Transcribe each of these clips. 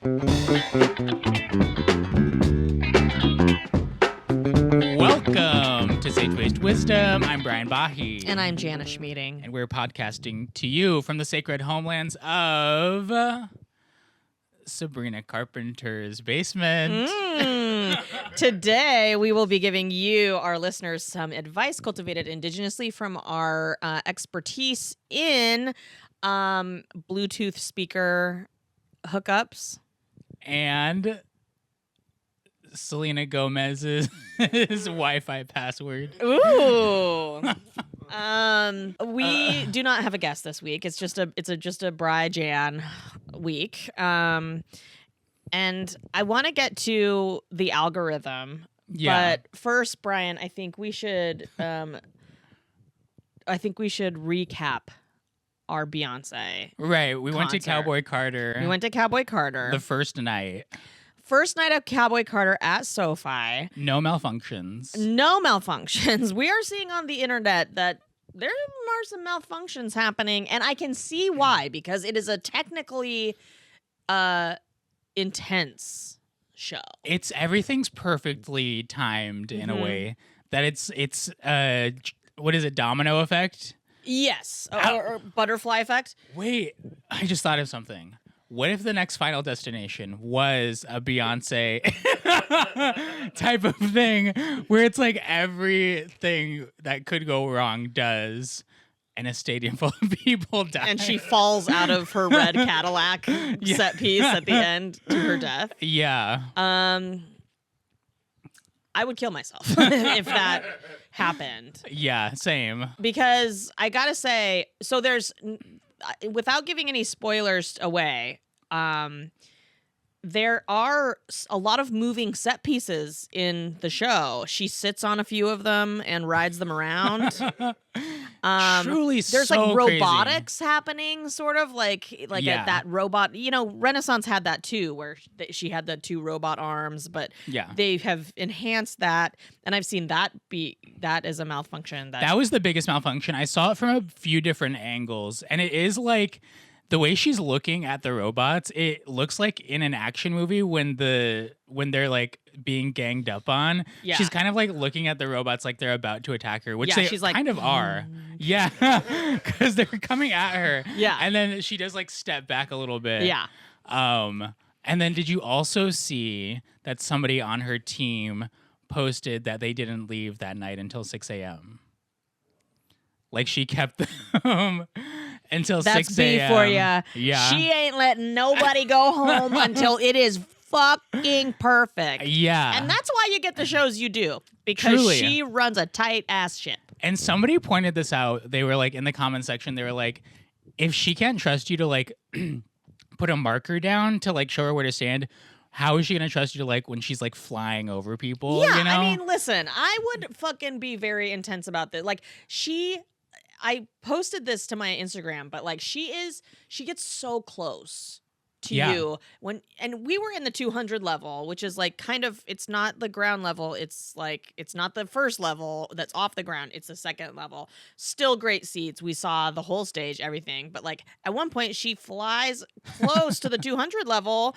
Welcome to Sage-Based Wisdom. I'm Brian Bahe. And I'm Jana Schmieding. And we're podcasting to you from the sacred homelands of Sabrina Carpenter's basement. Today, we will be giving you, our listeners, some advice cultivated indigenously from our expertise in Bluetooth speaker hookups. And Selena Gomez's Wi-Fi password. Ooh. We do not have a guest this week. It's just a Bri Jan week. And I want to get to the algorithm. Yeah. But first, Brian, I think we should recap our Beyonce. Right. We went to concert. Cowboy Carter. We went to Cowboy Carter. The first night. First night of Cowboy Carter at SoFi. No malfunctions. No malfunctions. We are seeing on the internet that there are some malfunctions happening, and I can see why, because it is a technically intense show. Everything's perfectly timed in a way that it's what is it, domino effect? Yes. Or butterfly effect. Wait, I just thought of something. What if the next Final Destination was a Beyonce type of thing where it's like everything that could go wrong does, and a stadium full of people die? And she falls out of her red Cadillac set piece at the end to her death. Yeah. I would kill myself if that happened. Yeah, same. Because I gotta say, so there's, without giving any spoilers away, there are a lot of moving set pieces in the show. She sits on a few of them and rides them around. Truly, there's so like robotics crazy. happening, sort of like Yeah. that robot. You know, Renaissance had that too, where she had the two robot arms, but Yeah. they have enhanced that, and I've seen that as a malfunction. That was the biggest malfunction. I saw it from a few different angles, and it is like the way she's looking at the robots. It looks like in an action movie when they're like being ganged up on. Yeah. She's kind of like looking at the robots like they're about to attack her, which Yeah, they she's like, kind of are. Yeah, because they're coming at her. Yeah. And then she does like step back a little bit. Yeah. And then did you also see that somebody on her team posted that they didn't leave that night until 6 a.m.? Like she kept them until 6 a.m. That's B for ya. Yeah. She ain't letting nobody go home until it is fucking perfect. Yeah. And that's why you get the shows you do, because Truly. she runs a tight ass ship. And somebody pointed this out. They were like in the comment section, they were like, if she can't trust you to like put a marker down to like show her where to stand, how is she gonna trust you to like when she's like flying over people? Yeah, you know? I mean, listen, I would fucking be very intense about this. Like, I posted this to my Instagram, but like she gets so close to Yeah. you and we were in the 200 level, which is like kind of, it's not the ground level. It's like, it's not the first level that's off the ground. It's the second level. Still great seats. We saw the whole stage, everything. But like at one point she flies close to the 200 level,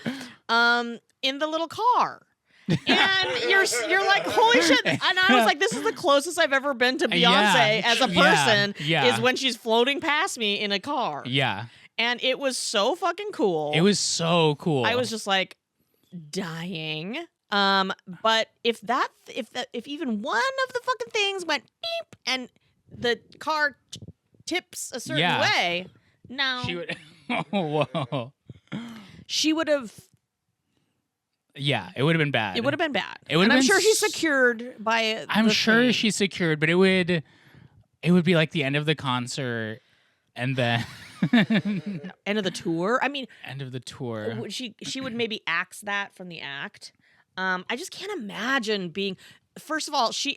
in the little car. And you're like, holy shit. And I was like, this is the closest I've ever been to Beyonce as a person, is when she's floating past me in a car. Yeah. And it was so fucking cool. It was so cool. I was just like dying. But if even one of the fucking things went beep and the car tips a certain way, no. She would whoa. She would have. Yeah, it would have been bad. It would have been bad. It would and have I'm been sure she's secured by. I'm the sure thing. she's secured, but it would be like the end of the concert and then End of the tour. I mean, end of the tour. She would maybe axe that from the act. I just can't imagine being. First of all, she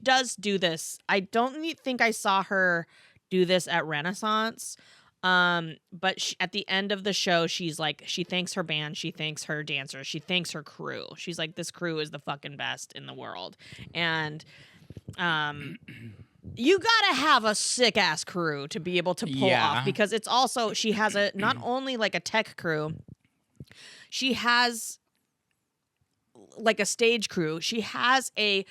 does do this. I don't think I saw her do this at Renaissance. But at the end of the show, she's like, she thanks her band, she thanks her dancers, she thanks her crew. She's like, this crew is the fucking best in the world. And you gotta have a sick ass crew to be able to pull off, because it's also, she has a not only like a tech crew, She has like a stage crew. She has a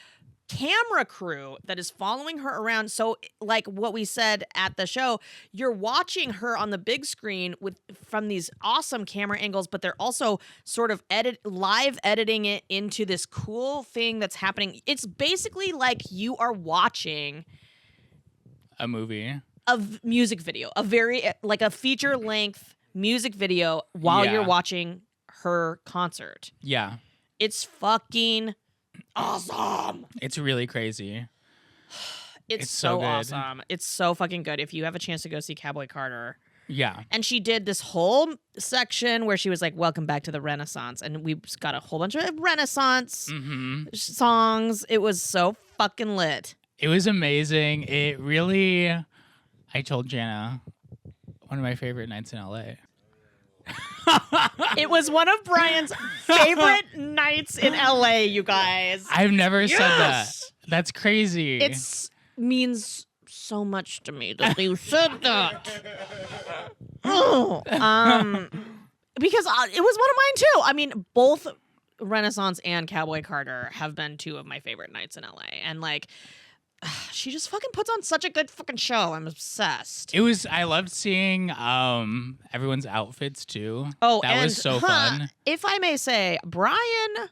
camera crew that is following her around. So like what we said at the show, you're watching her on the big screen from these awesome camera angles, but they're also sort of live editing it into this cool thing that's happening. It's basically like you are watching a movie, a music video, a very like a feature length music video while you're watching her concert. Yeah. It's fucking awesome. It's really crazy. It's so so good. awesome. It's so fucking good. If you have a chance to go see Cowboy Carter. Yeah. And she did this whole section where she was like, welcome back to the Renaissance. And we got a whole bunch of Renaissance songs. It was so fucking lit. It was amazing. It really, I told Jana, one of my favorite nights in LA. It was one of Brian's favorite nights in LA, you guys. I've never said that. That's crazy. It means so much to me that you said that. Because it was one of mine too. I mean, both Renaissance and Cowboy Carter have been two of my favorite nights in LA. And like, she just fucking puts on such a good fucking show. I'm obsessed. I loved seeing everyone's outfits too. Oh, that was so fun. If I may say, Brian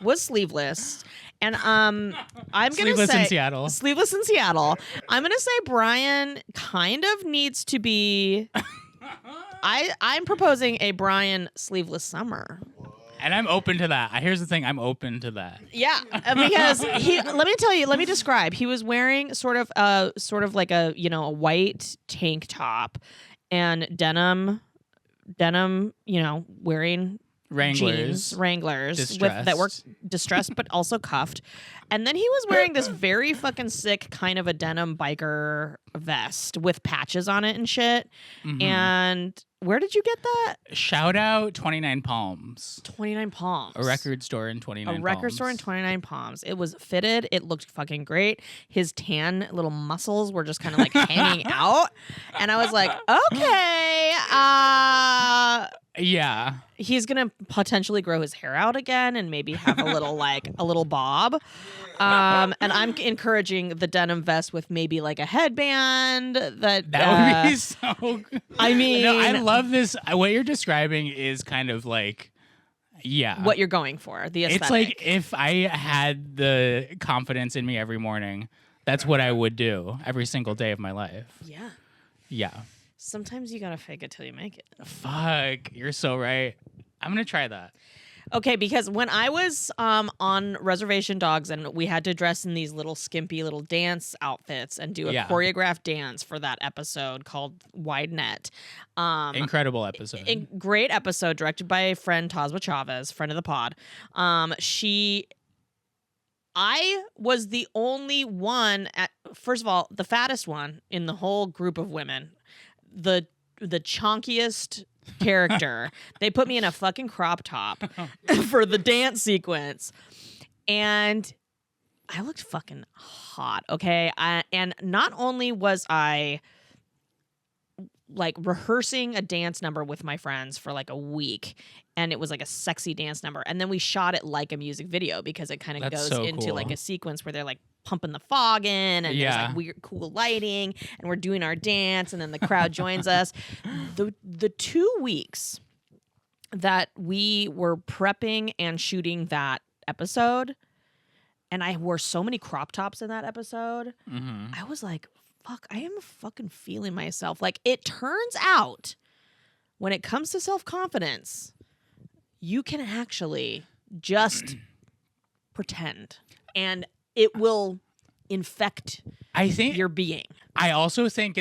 was sleeveless. And I'm gonna Sleeveless say in Seattle. Sleeveless in Seattle. I'm gonna say Brian kind of needs to be I'm proposing a Brian sleeveless summer. And I'm open to that. Here's the thing, I'm open to that. Yeah, because let me describe. He was wearing sort of like a, you know, a white tank top and denim, you know, wearing Wranglers that were distressed but also cuffed. And then he was wearing this very fucking sick kind of a denim biker vest with patches on it and shit. And where did you get that? Shout out 29 Palms. 29 Palms. A record store in 29 Palms. A record store in 29 Palms. It was fitted. It looked fucking great. His tan little muscles were just kind of like hanging out. And I was like, okay. Yeah. He's going to potentially grow his hair out again and maybe have a little bob. And I'm encouraging the denim vest with maybe like a headband that would be so good. I mean, no, I love this. What you're describing is kind of like, yeah, what you're going for, the aesthetic. It's like if I had the confidence in me every morning, that's what I would do every single day of my life. Yeah. Yeah. Sometimes you gotta fake it till you make it. Fuck, you're so right. I'm gonna try that. Okay, because when I was on Reservation Dogs and we had to dress in these little skimpy little dance outfits and do a choreographed dance for that episode called Wide Net. Incredible episode. Great episode directed by friend Tazwa Chavez, friend of the pod. I was the only one first of all, the fattest one in the whole group of women. The chonkiest character. They put me in a fucking crop top for the dance sequence. And I looked fucking hot, okay? And not only was I like rehearsing a dance number with my friends for like a week, and it was like a sexy dance number, and then we shot it like a music video because it kind of goes into like a sequence where they're like pumping the fog in and there's like weird cool lighting and we're doing our dance and then the crowd joins us. The 2 weeks that we were prepping and shooting that episode, and I wore so many crop tops in that episode, I was like, fuck, I am fucking feeling myself. Like, it turns out when it comes to self-confidence, you can actually just pretend and it will infect your being. I also think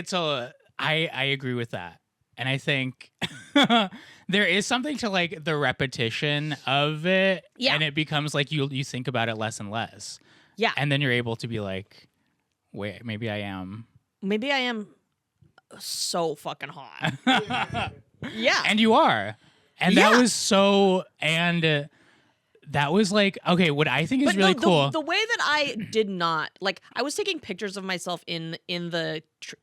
I agree with that. And I think there is something to like the repetition of it. Yeah. And it becomes like you think about it less and less. Yeah. And then you're able to be like, wait, maybe I am so fucking hot. Yeah. And you are. And that was so, and that was like, okay, what I think is really cool. The way that I did not, like, I was taking pictures of myself in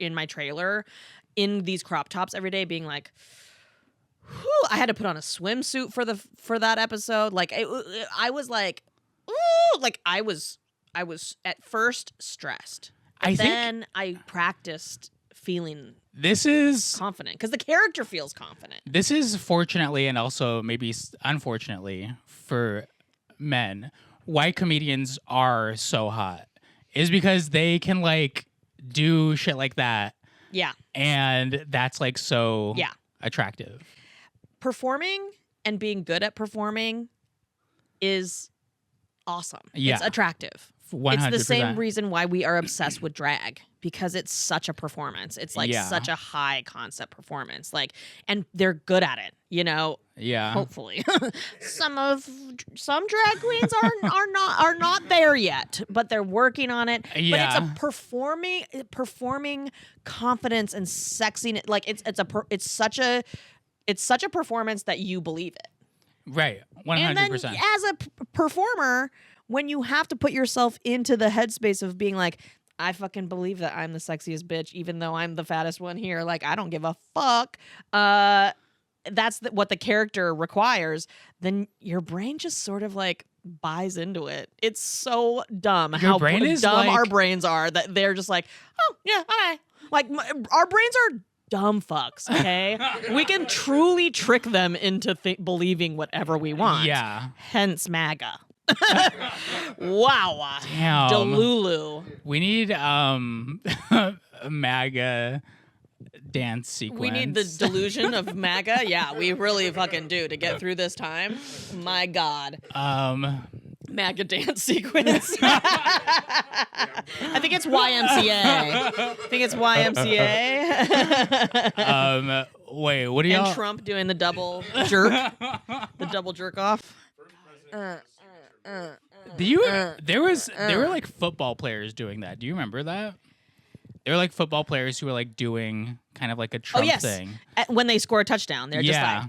my trailer in these crop tops every day being like, I had to put on a swimsuit for that episode. Like I was like, ooh, like I was at first stressed. Then I practiced feeling this is confident because the character feels confident. This is fortunately and also maybe unfortunately for men, why comedians are so hot is because they can like do shit like that. Yeah. And that's like so attractive. Performing and being good at performing is awesome. Yeah. It's attractive. 100%. It's the same reason why we are obsessed with drag, because it's such a performance. It's like such a high concept performance. Like, and they're good at it, you know? Yeah. Hopefully. some drag queens are not there yet, but they're working on it. Yeah. But it's a performing confidence and sexiness. Like it's such a performance that you believe it. Right. 100%. And then as a performer, when you have to put yourself into the headspace of being like, I fucking believe that I'm the sexiest bitch, even though I'm the fattest one here. Like, I don't give a fuck. That's what the character requires. Then your brain just sort of like buys into it. It's so dumb how dumb our brains are that they're just like, oh, yeah, all right. Like, our brains are dumb fucks, okay? We can truly trick them into believing whatever we want. Yeah. Hence MAGA. Wow. Damn. Delulu. We need a MAGA dance sequence. We need the delusion of MAGA. Yeah, we really fucking do to get through this time. My God. MAGA dance sequence. I think it's YMCA. Wait, what do y'all? And Trump doing the double jerk, the double jerk off. There were like football players doing that. Do you remember that? There were like football players who were like doing kind of like a Trump thing. When they score a touchdown, they're just like,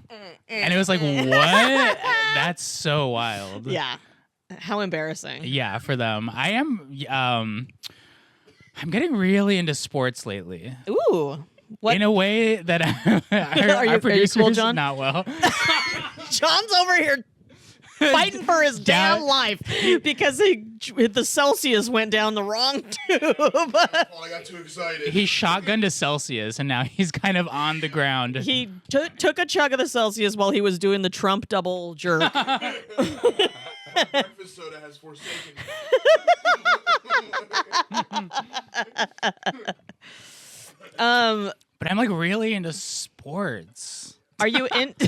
and it was like, what? That's so wild. Yeah. How embarrassing. Yeah, for them. I'm getting really into sports lately. Ooh. What? In a way that our producers cool, John? Not well. John's over here fighting for his damn life because the Celsius went down the wrong tube. I got too excited. He shotgunned a Celsius, and now he's kind of on the ground. He took a chug of the Celsius while he was doing the Trump double jerk. Breakfast soda has forsaken me. But I'm like really into sports. Are you in? Oh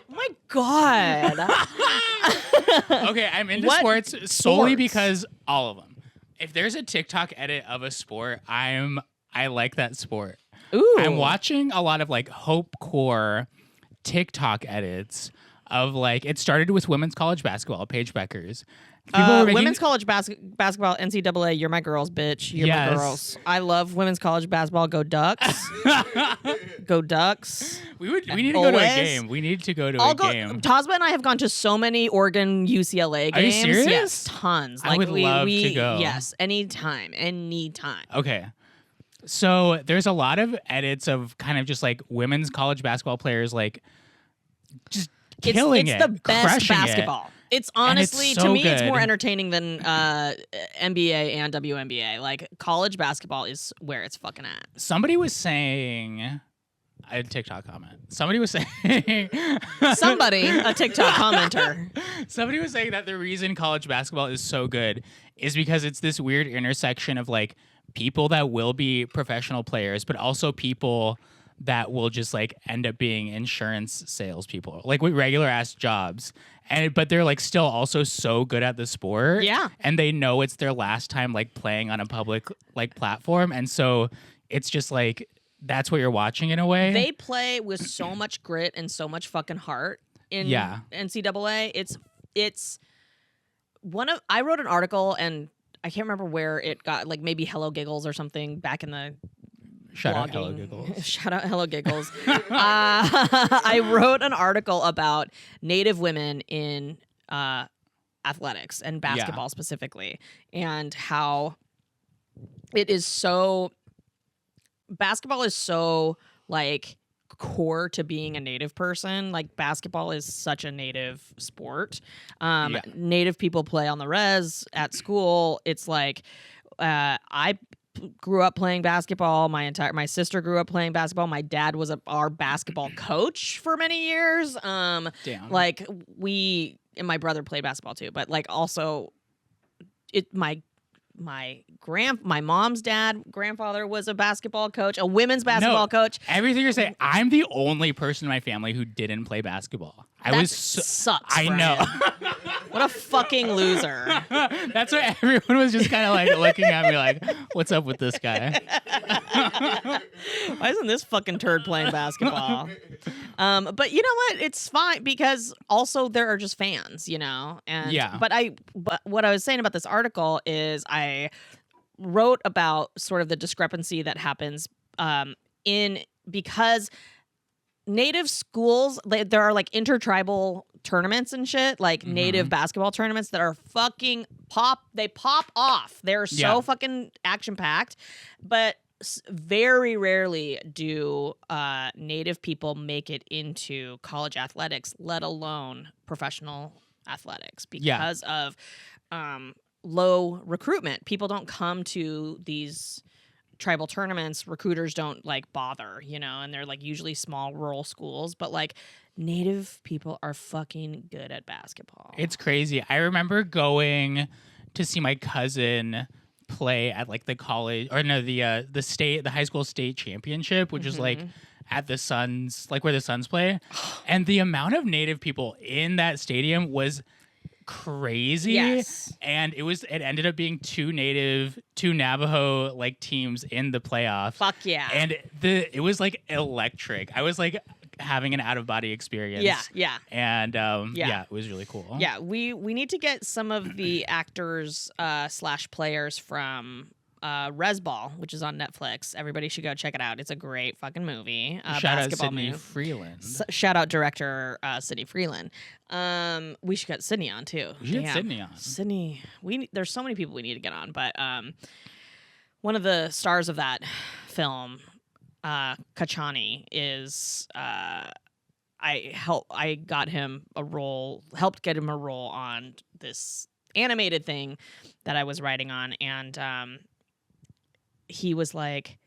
my God. Okay, I'm into sports solely because all of them. If there's a TikTok edit of a sport, I like that sport. Ooh. I'm watching a lot of like hopecore TikTok edits of like, it started with women's college basketball, Paige Beckers. Women's college basketball, NCAA, you're my girls, bitch. You're my girls. I love women's college basketball. Go Ducks. Go Ducks. We need to go to a game. We need to go to a game. Tasba and I have gone to so many Oregon UCLA games. Are you serious? Yes, tons. I would love to go. Yes, anytime. Okay. So there's a lot of edits of kind of just like women's college basketball players like just killing it's the best basketball. It's honestly, so to me, good. it's more entertaining than NBA and WNBA. Like, college basketball is where it's fucking at. Somebody was saying, I had a TikTok comment. Somebody was saying, a TikTok commenter. Somebody was saying that the reason college basketball is so good is because it's this weird intersection of like people that will be professional players, but also people that will just like end up being insurance salespeople, like with regular ass jobs. But they're like still also so good at the sport. Yeah. And they know it's their last time like playing on a public like platform. And so it's just like, that's what you're watching in a way. They play with so much grit and so much fucking heart in NCAA. It's one of, I wrote an article and I can't remember where it got, like maybe Hello Giggles or something back in the Shout out blogging. Hello Giggles. Shout out Hello Giggles. I wrote an article about Native women in athletics and basketball specifically, and how it is so. Basketball is so like core to being a Native person. Like basketball is such a Native sport. Native people play on the res at school. It's like I grew up playing basketball. My sister grew up playing basketball. My dad was our basketball coach for many years. Damn. Like and my brother played basketball too, but like also my mom's grandfather was a basketball coach, a women's basketball coach. Everything you're saying, I'm the only person in my family who didn't play basketball. Sucks. I Brian. know. What a fucking loser. That's why everyone was just kind of like looking at me like, what's up with this guy? Why isn't this fucking turd playing basketball? But you know what? It's fine because also there are just fans, you know? And But what I was saying about this article is I wrote about sort of the discrepancy that happens because Native schools, there are like intertribal tournaments and shit, like Native basketball tournaments that are fucking they pop off. They're so fucking action packed, but very rarely do Native people make it into college athletics, let alone professional athletics, because of low recruitment. People don't come to these tribal tournaments. Recruiters don't like bother, you know, and they're like usually small rural schools, but like Native people are fucking good at basketball. It's crazy. I remember going to see my cousin play at like the college the high school state championship, which is like at the Suns, like where the Suns play. And the amount of Native people in that stadium was crazy. Yes. And it ended up being two Navajo like teams in the playoff. Fuck yeah. And it was like electric. I was like having an out of body experience. Yeah. And it was really cool. Yeah, we need to get some of the actors / players from Resball, which is on Netflix. Everybody should go check it out. It's a great fucking movie. Shout out Sydney Freeland. Shout out director Sydney Freeland. We should get Sydney on too. We should get Sydney on. Sydney, there's so many people we need to get on, but one of the stars of that film, Kachani, is I got him a role, helped get him a role on this animated thing that I was writing on, and he was like,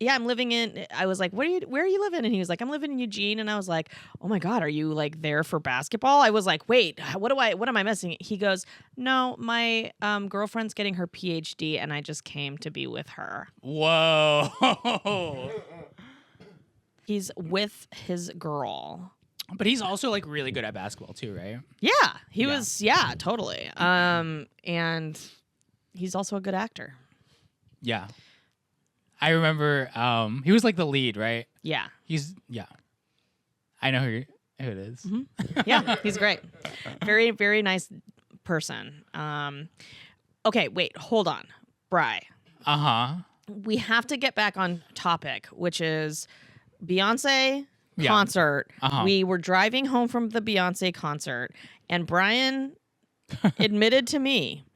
yeah, I'm living in, I was like, where are you living? And he was like, I'm living in Eugene. And I was like, oh my God, are you like there for basketball? I was like, wait, what am I missing? He goes, no, my girlfriend's getting her PhD and I just came to be with her. Whoa. He's with his girl. But he's also like really good at basketball too, right? Yeah, he was, totally. And he's also a good actor. Yeah. I remember he was like the lead, right? Yeah. I know who it is. Mm-hmm. Yeah, he's great. Very, very nice person. Okay, wait, hold on. Bri. Uh-huh. We have to get back on topic, which is Beyonce concert. Uh-huh. We were driving home from the Beyonce concert, and Brian admitted to me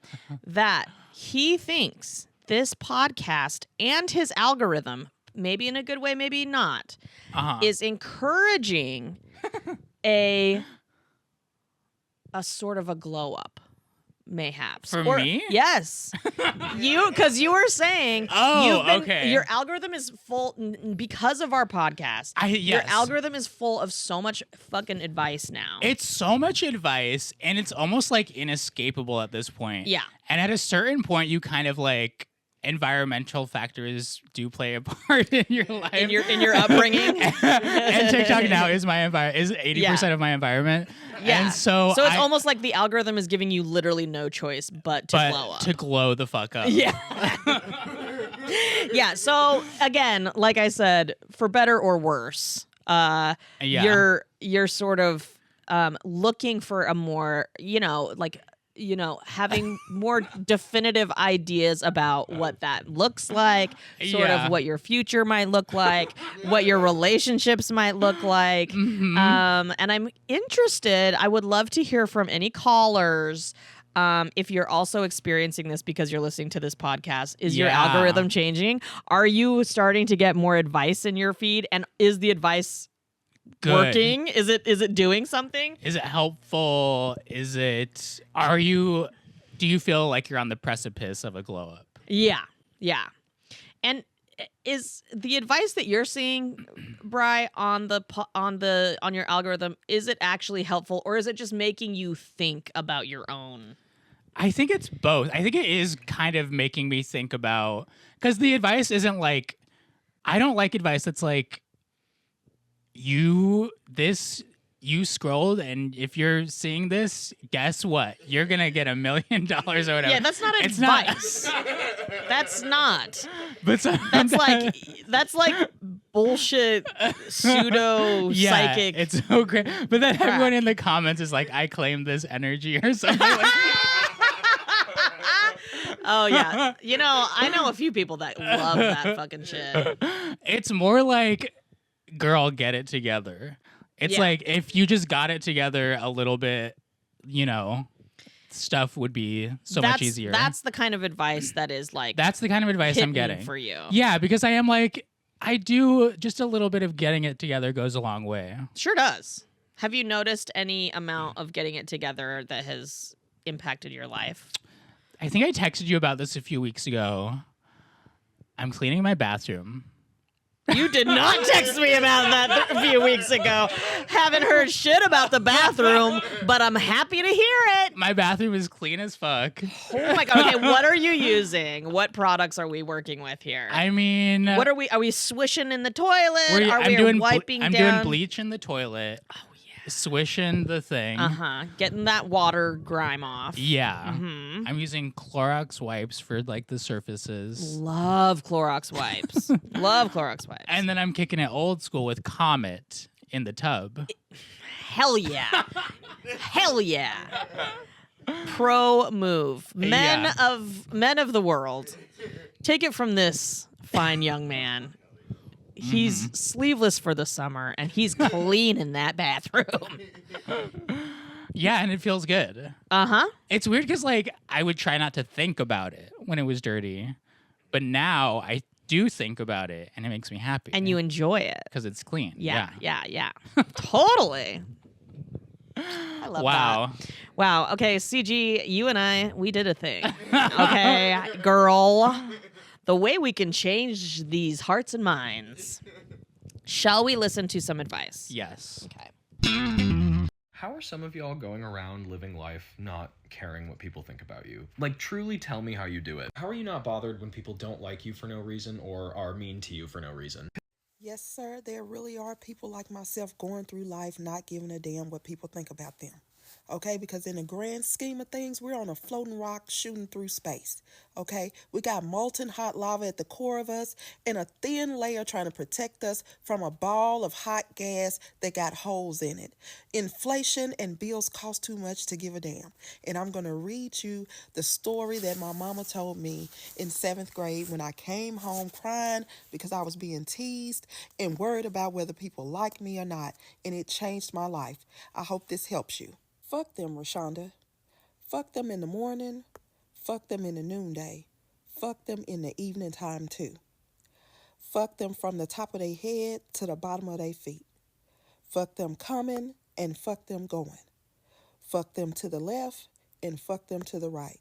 that he thinks this podcast and his algorithm, maybe in a good way, maybe not, is encouraging a sort of a glow up, mayhaps. For me? Yes. Because you were saying, okay. Your algorithm is full because of our podcast. Your algorithm is full of so much fucking advice now. It's so much advice, and it's almost like inescapable at this point. Yeah. And at a certain point, you kind of like environmental factors do play a part in your life, in your upbringing. And TikTok now is 80% of my environment. Yeah. And so it's almost like the algorithm is giving you literally no choice but to glow up. To glow the fuck up. Yeah. Yeah. So again, like I said, for better or worse, you're sort of looking for a more, having more definitive ideas about what that looks like, sort of what your future might look like, what your relationships might look like. Mm-hmm. And I'm interested, I would love to hear from any callers If you're also experiencing this because you're listening to this podcast, is your Yeah. algorithm changing? Are you starting to get more advice in your feed? And is the advice Good. working? Is it doing something? Is it helpful? Do you feel like you're on the precipice of a glow up? Yeah. And is the advice that you're seeing, Bri, on your algorithm, is it actually helpful, or is it just making you think about your own? I think it's both. I think it is kind of making me think about, because the advice isn't like, I don't like advice that's like, you scrolled, and if you're seeing this, guess what? You're gonna get $1 million or whatever. Yeah, that's not It's advice. That's not. But That's like bullshit pseudo psychic. It's so great. But then everyone in the comments is like, I claim this energy or something. Like, Oh yeah. I know a few people that love that fucking shit. it's more like, girl, get it together. It's Yeah. like, if you just got it together a little bit, stuff would be so much easier. That's the kind of advice that is like That's the kind of advice I'm hitting getting for you. Yeah, because I am like, I do just a little bit of getting it together goes a long way. Sure does. Have you noticed any amount of getting it together that has impacted your life? I think I texted you about this a few weeks ago. I'm cleaning my bathroom. You did not text me about that a few weeks ago. Haven't heard shit about the bathroom, but I'm happy to hear it. My bathroom is clean as fuck. Oh my god. Okay, what are you using? What products are we working with here? I mean, What are we swishing in the toilet? Are I'm we doing wiping I'm down? doing bleach in the toilet. Oh yeah. Swishing the thing. Getting that water grime off. Yeah. Mhm. I'm using Clorox wipes for like the surfaces. Love Clorox wipes. Love Clorox wipes. And then I'm kicking it old school with Comet in the tub. Hell yeah. Hell yeah. Pro move. Men of the world. Take it from this fine young man. He's sleeveless for the summer, and he's clean in that bathroom. Yeah, and it feels good. Uh-huh. It's weird because like I would try not to think about it when it was dirty, but now I do think about it, and it makes me happy. And you enjoy it. because it's clean. Yeah. Totally. I love Wow. that. Wow. Okay, CG, you and I, we did a thing. Okay, girl. The way we can change these hearts and minds. Shall we listen to some advice? Yes. Okay. How are some of y'all going around living life not caring what people think about you? Like, truly tell me how you do it. How are you not bothered when people don't like you for no reason or are mean to you for no reason? Yes, sir, there really are people like myself going through life not giving a damn what people think about them. Okay, because in the grand scheme of things, we're on a floating rock shooting through space. Okay, we got molten hot lava at the core of us and a thin layer trying to protect us from a ball of hot gas that got holes in it. Inflation and bills cost too much to give a damn. And I'm going to read you the story that my mama told me in 7th grade when I came home crying because I was being teased and worried about whether people like me or not. And it changed my life. I hope this helps you. Fuck them, Rashonda. Fuck them in the morning. Fuck them in the noonday. Fuck them in the evening time too. Fuck them from the top of their head to the bottom of their feet. Fuck them coming and fuck them going. Fuck them to the left and fuck them to the right.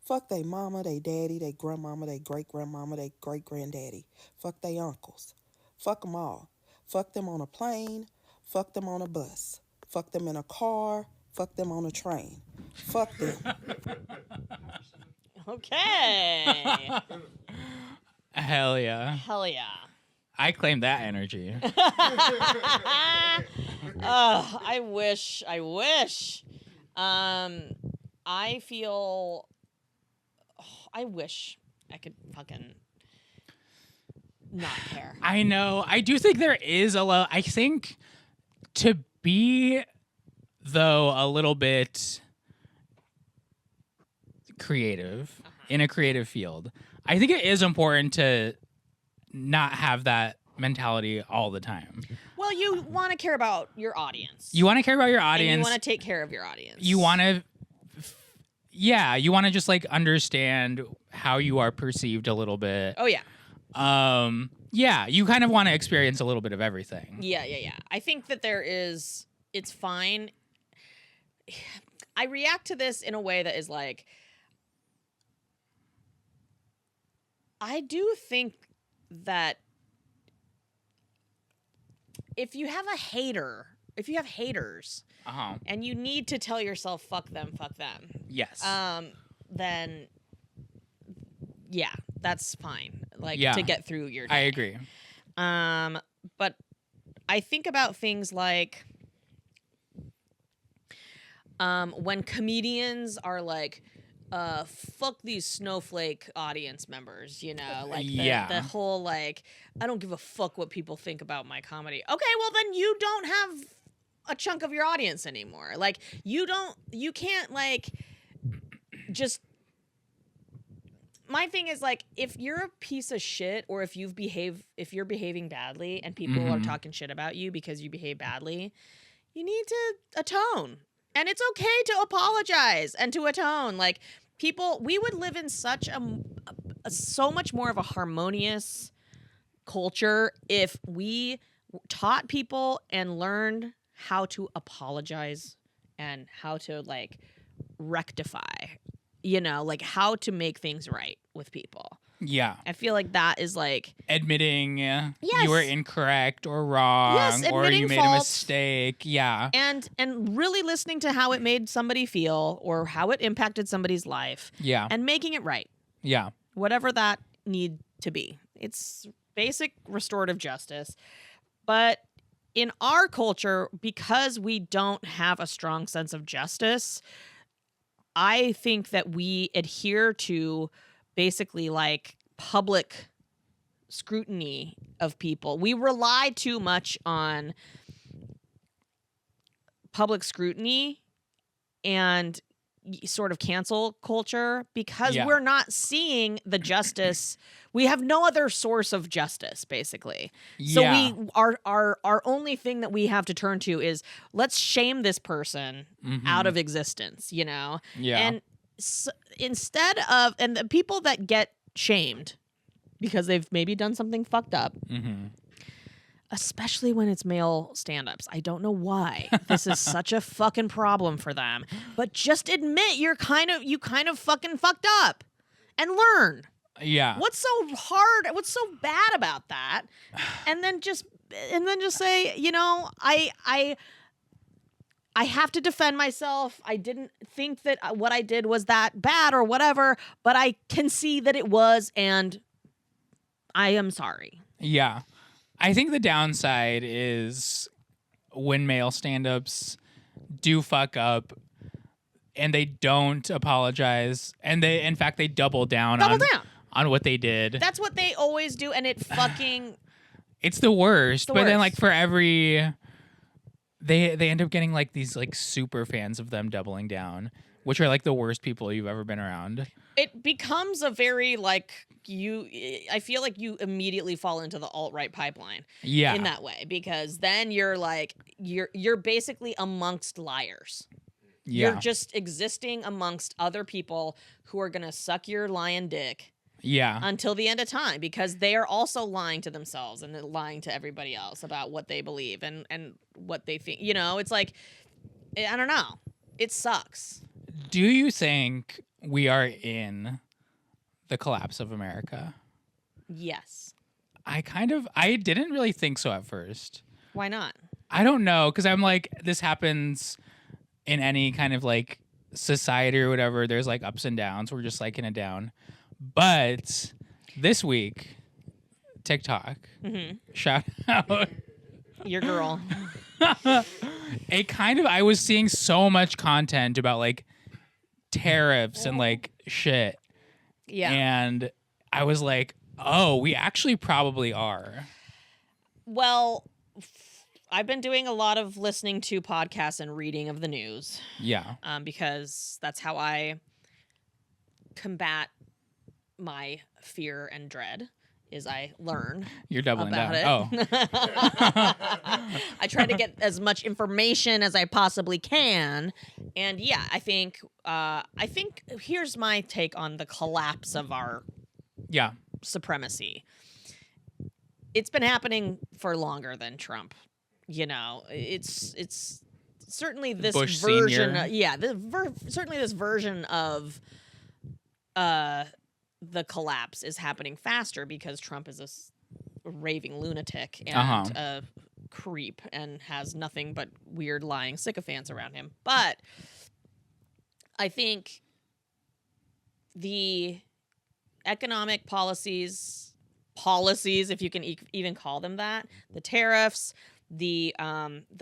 Fuck they mama, they daddy, they grandmama, they great-grandmama, they great-granddaddy. Fuck they uncles. Fuck them all. Fuck them on a plane. Fuck them on a bus. Fuck them in a car. Fuck them on a train. Fuck them. Okay. Hell yeah. Hell yeah. I claim that energy. Oh, I wish. I feel. I wish I could fucking not care. I know. I do think there is a lot. I think to be, though, a little bit creative in a creative field, I think it is important to not have that mentality all the time. Well, you want to care about your audience. You want to care about your and audience. you want to take care of your audience. You want to Yeah, you want to just like understand how you are perceived a little bit. Oh yeah. Yeah, you kind of want to experience a little bit of everything. Yeah. I think that it's fine. I react to this in a way that is like, I do think that if you have haters, Uh-huh. and you need to tell yourself, fuck them, Yes. then yeah, that's fine. Like Yeah. to get through your day. I agree. But I think about things like when comedians are like, fuck these snowflake audience members, like the whole like, I don't give a fuck what people think about my comedy. Okay, well then you don't have a chunk of your audience anymore. Like you can't like just. My thing is like, if you're a piece of shit, or if you're behaving badly and people are talking shit about you because you behave badly, you need to atone. And it's okay to apologize and to atone. Like we would live in such so much more of a harmonious culture if we taught people and learned how to apologize and how to like rectify, like how to make things right with people. Yeah. I feel like that is like admitting Yes. you were incorrect or wrong, Yes, or you admitting made a fault. mistake. Yeah. and really listening to how it made somebody feel or how it impacted somebody's life Yeah. and making it right. Yeah. Whatever that need to be. It's basic restorative justice. But in our culture, because we don't have a strong sense of justice, I think that we adhere to basically like public scrutiny of people. We rely too much on public scrutiny and sort of cancel culture because Yeah. we're not seeing the justice. We have no other source of justice, basically. So Yeah. our only thing that we have to turn to is let's shame this person out of existence, Yeah. And instead of, and the people that get shamed because they've maybe done something fucked up, especially when it's male stand-ups. I don't know why this is such a fucking problem for them, but just admit you kind of fucking fucked up and learn. Yeah. What's so hard? What's so bad about that? And then just say, I have to defend myself. I didn't think that what I did was that bad or whatever, but I can see that it was, and I am sorry. Yeah. I think the downside is when male stand-ups do fuck up and they don't apologize, and in fact they double down on what they did. That's what they always do, and it fucking It's the worst. The But then worst. like for every they end up getting like these like super fans of them doubling down, which are like the worst people you've ever been around. it becomes a very like I feel like you immediately fall into the alt-right pipeline Yeah. in that way, because then you're like you're basically amongst liars. Yeah. You're just existing amongst other people who are going to suck your lion dick Yeah. until the end of time, because they are also lying to themselves and lying to everybody else about what they believe and what they think. It's like, I don't know. It sucks. Do you think we are in the collapse of America? Yes. I didn't really think so at first. Why not? I don't know, because I'm like, this happens in any kind of like society or whatever. There's like ups and downs. We're just like in a down. But this week, TikTok, shout out. Your girl. I was seeing so much content about like tariffs and like shit. Yeah. And I was like, oh, we actually probably are. Well, I've been doing a lot of listening to podcasts and reading of the news. Yeah. Because that's how I combat my fear and dread, is I learn You're doubling about down. it. I try to get as much information as I possibly can. And yeah, I think here's my take on the collapse of our Yeah. supremacy. It's been happening for longer than Trump. You know, it's certainly this Bush version. Senior. Certainly this version of the collapse is happening faster because Trump is a raving lunatic and a creep and has nothing but weird lying sycophants around him. But I think the economic policies, if you can even call them that, the tariffs, the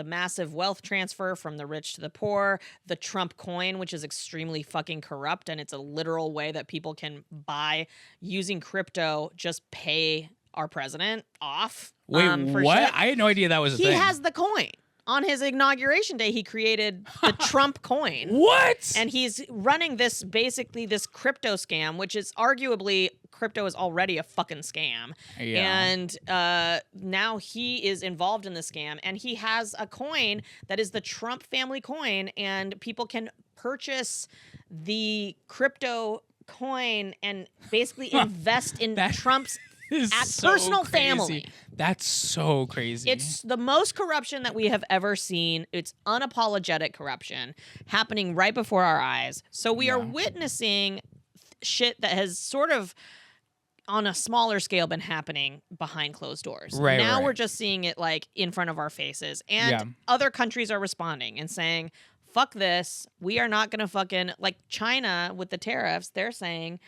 massive wealth transfer from the rich to the poor, the Trump coin, which is extremely fucking corrupt, and it's a literal way that people can buy using crypto, just pay our president off. Wait, for what? shit. I had no idea that was a He thing. has the coin. On his inauguration day, he created the Trump coin. What? And he's running this crypto scam, which is arguably crypto is already a fucking scam. Yeah. And now he is involved in the scam, and he has a coin that is the Trump family coin, and people can purchase the crypto coin and basically invest in Trump's This is so personal crazy. family. That's so crazy. It's the most corruption that we have ever seen. It's unapologetic corruption happening right before our eyes. So we are witnessing shit that has sort of on a smaller scale been happening behind closed doors. Right, now right. we're just seeing it like in front of our faces. And other countries are responding and saying, fuck this. We are not going to fucking, like China with the tariffs, they're saying,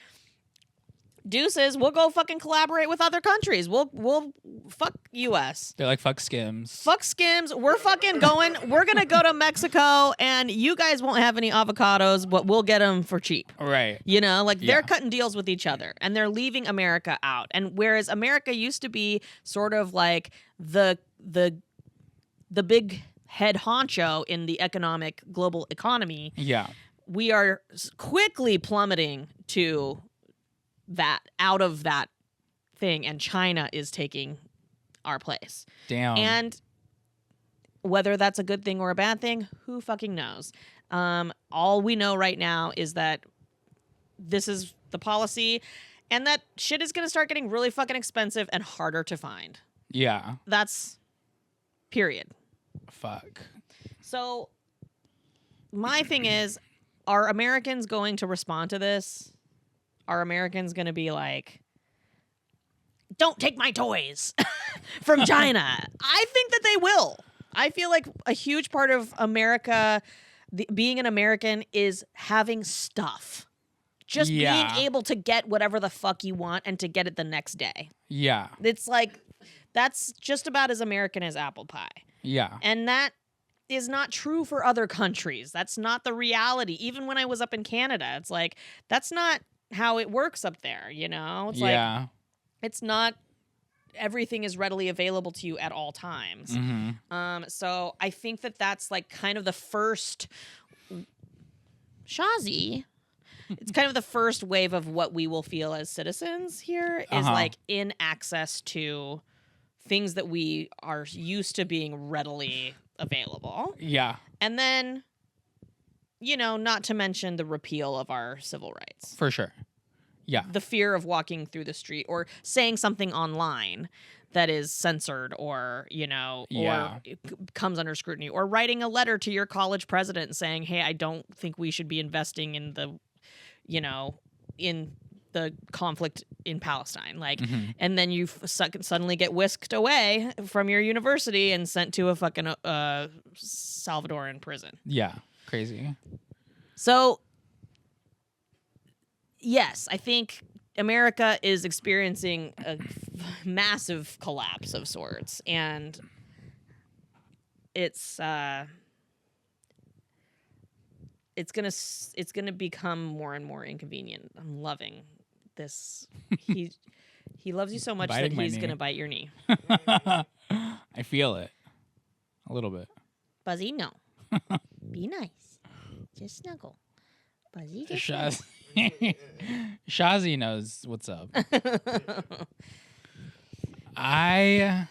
deuces, we'll go fucking collaborate with other countries. We'll fuck US. They're like, fuck skims. Fuck skims. We're fucking going. We're going to go to Mexico, and you guys won't have any avocados, but we'll get them for cheap. Right. You know, like they're Yeah. cutting deals with each other, and they're leaving America out. And whereas America used to be sort of like the big head honcho in the economic global economy, Yeah. we are quickly plummeting to that, out of that thing, and China is taking our place. Damn. And whether that's a good thing or a bad thing, who fucking knows? All we know right now is that this is the policy, and that shit is going to start getting really fucking expensive and harder to find. Yeah. That's period. Fuck. So my thing is, are Americans going to respond to this? Are Americans going to be like, don't take my toys from China? I think that they will. I feel like a huge part of America, being an American, is having stuff. Just being able to get whatever the fuck you want and to get it the next day. Yeah. It's like, that's just about as American as apple pie. Yeah. And that is not true for other countries. That's not the reality. Even when I was up in Canada, it's like, that's not how it works up there, you know? It's like, it's not everything is readily available to you at all times. Mm-hmm. So I think that that's like kind of the first Shazi. It's kind of the first wave of what we will feel as citizens here is like in access to things that we are used to being readily available. Yeah. And then, you know, not to mention the repeal of our civil rights. For sure. Yeah. The fear of walking through the street or saying something online that is censored or, you know, or comes under scrutiny, or writing a letter to your college president saying, hey, I don't think we should be investing in the, you know, in the conflict in Palestine. Like, and then you suddenly get whisked away from your university and sent to a fucking Salvadoran prison. Yeah. Crazy. So, yes, I think America is experiencing a massive collapse of sorts, and it's gonna become more and more inconvenient. I'm loving this. He loves you so much Biting that my he's knee. gonna bite your knee. I feel it. A little bit. Buzzy, no. Be nice. Just snuggle. Buzzy, just Shazi knows what's up. It's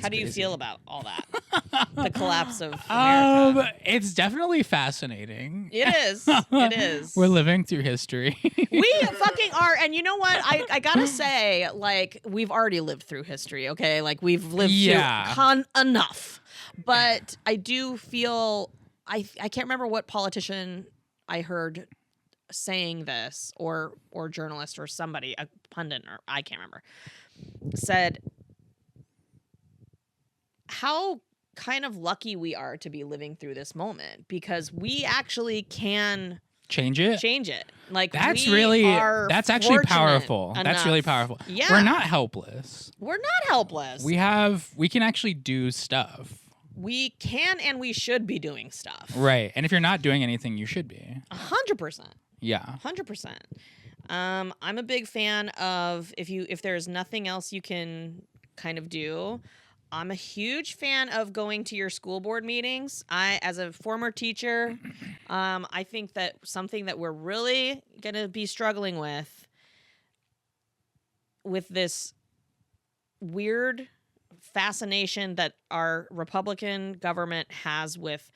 How do you crazy. feel about all that? The collapse of America. It's definitely fascinating. It is. It is. We're living through history. We fucking are. And you know what? I gotta say, like, we've already lived through history, okay? Like, we've lived through enough. But I do feel, I can't remember what politician I heard saying this, or journalist or somebody, a pundit, or I can't remember, said how kind of lucky we are to be living through this moment, because we actually can Change it. Like, That's actually fortunate powerful. That's really enough. powerful. Yeah. We're not helpless. We're not helpless. We can actually do stuff. We can and we should be doing stuff. Right. And if you're not doing anything, you should be. 100%. Yeah. 100%. I'm a big fan of if there's nothing else you can kind of do. I'm a huge fan of going to your school board meetings. As a former teacher, I think that something that we're really going to be struggling with this weird fascination that our Republican government has with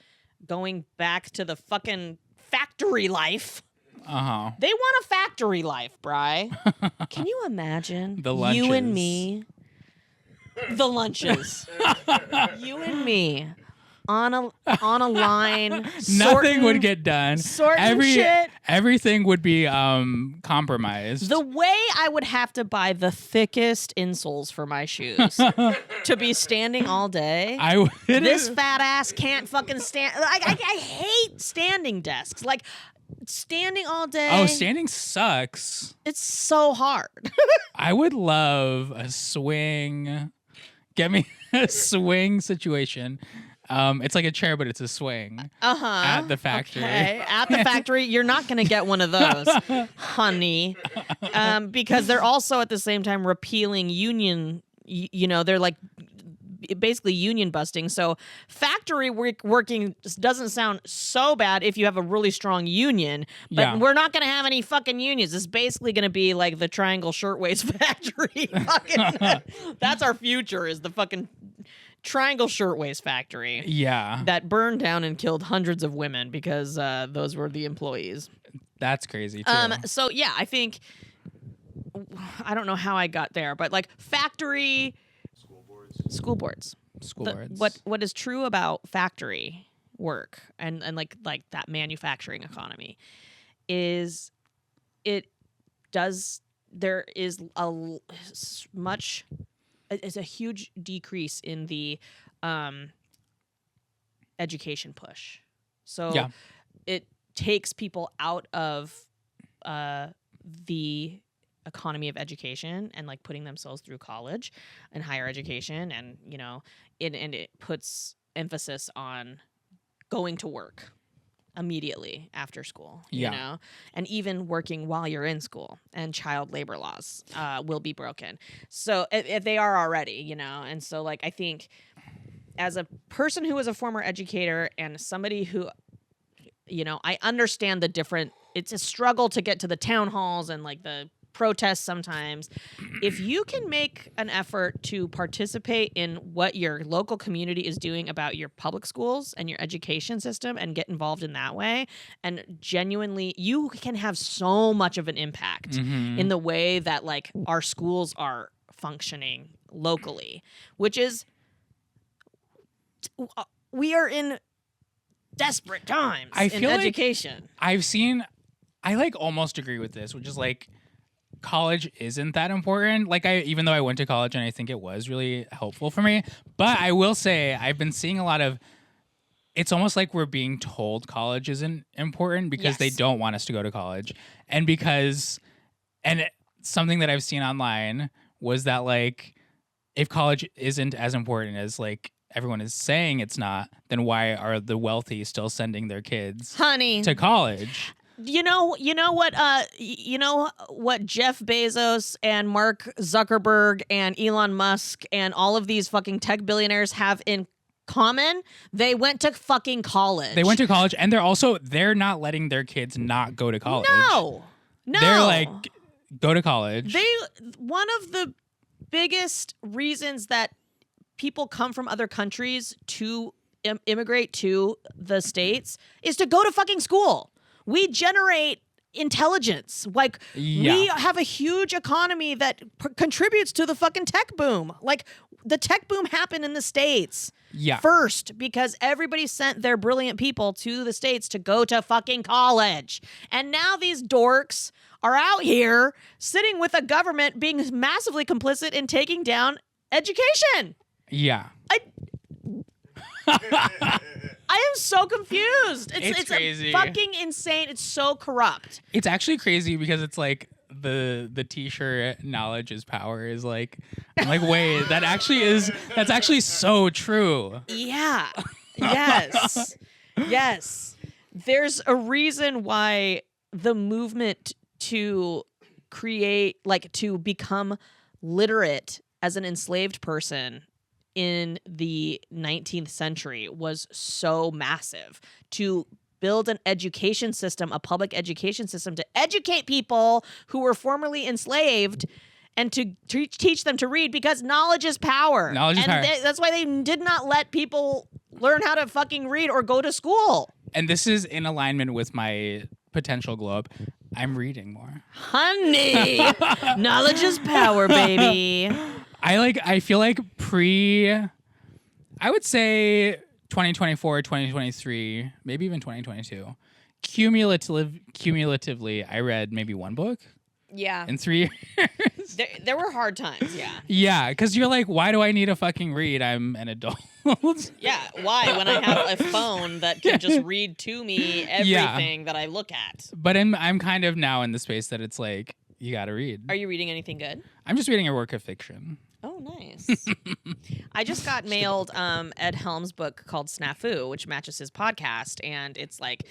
going back to the fucking factory life. Uh-huh. They want a factory life, Bri. Can you imagine? The lunches. You and me. The lunches. You and me on a line. Nothing would get done. Sorting shit. Everything would be compromised. The way I would have to buy the thickest insoles for my shoes to be standing all day. This fat ass can't fucking stand. I hate standing desks. Like, standing all day. Oh, standing sucks. It's so hard. I would love a swing. Get me a swing situation. It's like a chair, but it's a swing. At the factory. Okay. At the factory, you're not going to get one of those, honey, because they're also at the same time repealing union. They're like basically union busting. So factory working doesn't sound so bad if you have a really strong union, but we're not going to have any fucking unions. It's basically going to be like the Triangle Shirtwaist Factory. That's our future, is the fucking Triangle Shirtwaist Factory. Yeah. That burned down and killed hundreds of women because those were the employees. That's crazy too. So yeah, I think, I don't know how I got there, but like factory, school boards. What is true about factory work and like that manufacturing economy is there is a huge decrease in the education push. So it takes people out of the economy of education and like putting themselves through college and higher education, and and it puts emphasis on going to work immediately after school, and even working while you're in school, and child labor laws will be broken. So if they are already, and so like I think as a person who was a former educator and somebody who, I understand it's a struggle to get to the town halls and like the protests sometimes. If you can make an effort to participate in what your local community is doing about your public schools and your education system and get involved in that way, and genuinely, you can have so much of an impact in the way that like our schools are functioning locally, which is, we are in desperate times in education. I like almost agree with this, which is like, college isn't that important. Like, even though I went to college and I think it was really helpful for me, but I will say I've been seeing a lot of, it's almost like we're being told college isn't important because they don't want us to go to college. And something that I've seen online was that like, if college isn't as important as like everyone is saying it's not, then why are the wealthy still sending their kids to college? You know what Jeff Bezos and Mark Zuckerberg and Elon Musk and all of these fucking tech billionaires have in common? They went to fucking college. They went to college, and they're not letting their kids not go to college. No. They're like, go to college. One of the biggest reasons that people come from other countries to immigrate to the States is to go to fucking school. We generate intelligence. Like, we have a huge economy that contributes to the fucking tech boom. Like, the tech boom happened in the States first because everybody sent their brilliant people to the States to go to fucking college. And now these dorks are out here sitting with a government being massively complicit in taking down education. Yeah. I am so confused. It's crazy. Fucking insane. It's so corrupt. It's actually crazy because it's like the t-shirt knowledge is power is like, I'm like, wait, that's actually so true. Yeah. Yes. Yes. There's a reason why the movement to create, like, to become literate as an enslaved person in the 19th century was so massive. To build an education system, a public education system, to educate people who were formerly enslaved and to teach them to read, because knowledge is power. Knowledge is power. That's why they did not let people learn how to fucking read or go to school. And this is in alignment with my potential glow up. I'm reading more. Honey, knowledge is power, baby. I feel like I would say 2024, 2023, maybe even 2022. Cumulatively, I read maybe one book. Yeah. In 3 years. There were hard times, yeah. Yeah, because you're like, why do I need to fucking read? I'm an adult. Yeah, why? When I have a phone that can just read to me everything that I look at. But I'm kind of now in the space that it's like, you gotta read. Are you reading anything good? I'm just reading a work of fiction. Oh, nice. I just got mailed Ed Helms' book called Snafu, which matches his podcast, and it's like